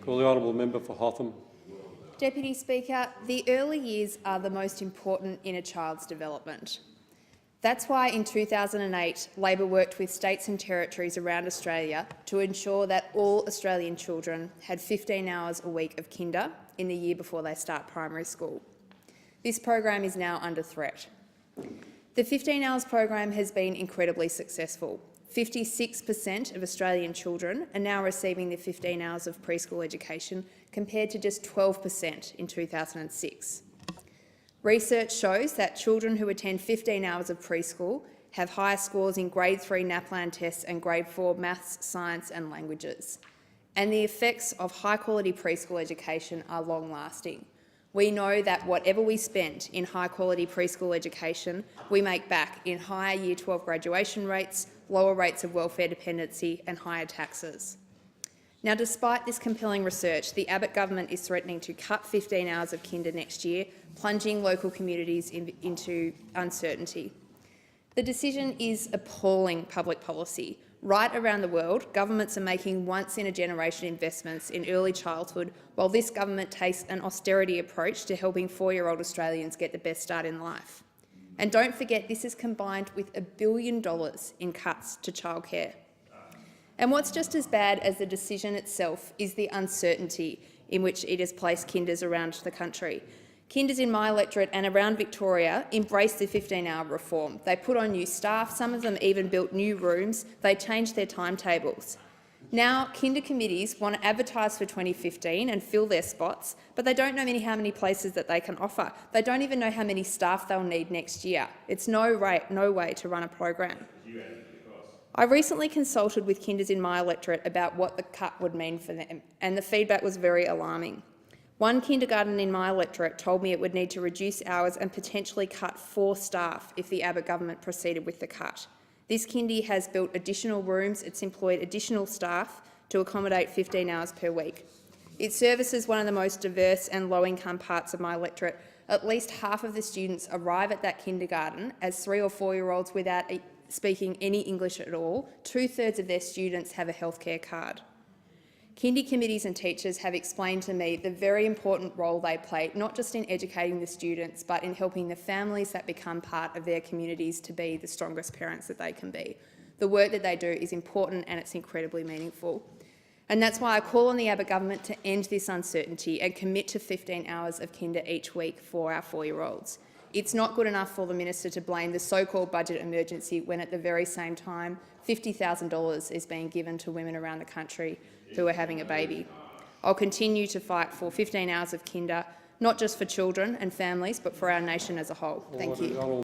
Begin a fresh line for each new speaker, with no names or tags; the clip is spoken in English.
Call the honourable member for Hotham.
Deputy Speaker, the early years are the most important in a child's development. That's why in 2008 Labor worked with states and territories around Australia to ensure that all Australian children had 15 hours a week of kinder in the year before they start primary school. This program is now under threat. The 15 hours program has been incredibly successful. 56% of Australian children are now receiving the 15 hours of preschool education, compared to just 12% in 2006. Research shows that children who attend 15 hours of preschool have higher scores in Grade 3 NAPLAN tests and Grade 4 maths, science and languages. And the effects of high-quality preschool education are long-lasting. We know that whatever we spend in high-quality preschool education, we make back in higher Year 12 graduation rates, lower rates of welfare dependency and higher taxes. Now, despite this compelling research, the Abbott government is threatening to cut 15 hours of kinder next year, plunging local communities into uncertainty. The decision is appalling public policy. Right around the world, governments are making once-in-a-generation investments in early childhood, while this government takes an austerity approach to helping 4-year-old Australians get the best start in life. And don't forget, this is combined with $1 billion in cuts to childcare. And what's just as bad as the decision itself is the uncertainty in which it has placed kinders around the country. Kinders in my electorate and around Victoria embraced the 15-hour reform. They put on new staff, some of them even built new rooms, they changed their timetables. Now, kinder committees want to advertise for 2015 and fill their spots, but they don't know how many places that they can offer. They don't even know how many staff they'll need next year. It's no way to run a program. I recently consulted with kinders in my electorate about what the cut would mean for them, and the feedback was very alarming. One kindergarten in my electorate told me it would need to reduce hours and potentially cut 4 staff if the Abbott government proceeded with the cut. This kindy has built additional rooms, it's employed additional staff to accommodate 15 hours per week. It services one of the most diverse and low-income parts of my electorate. At least half of the students arrive at that kindergarten as 3 or 4-year-olds without speaking any English at all. 2/3 of their students have a healthcare card. Kindy committees and teachers have explained to me the very important role they play, not just in educating the students, but in helping the families that become part of their communities to be the strongest parents that they can be. The work that they do is important and it's incredibly meaningful. And that's why I call on the Abbott government to end this uncertainty and commit to 15 hours of kinder each week for our 4-year-olds. It's not good enough for the minister to blame the so-called budget emergency when at the very same time $50,000 is being given to women around the country who are having a baby. I'll continue to fight for 15 hours of kinder, not just for children and families, but for our nation as a whole. Thank you.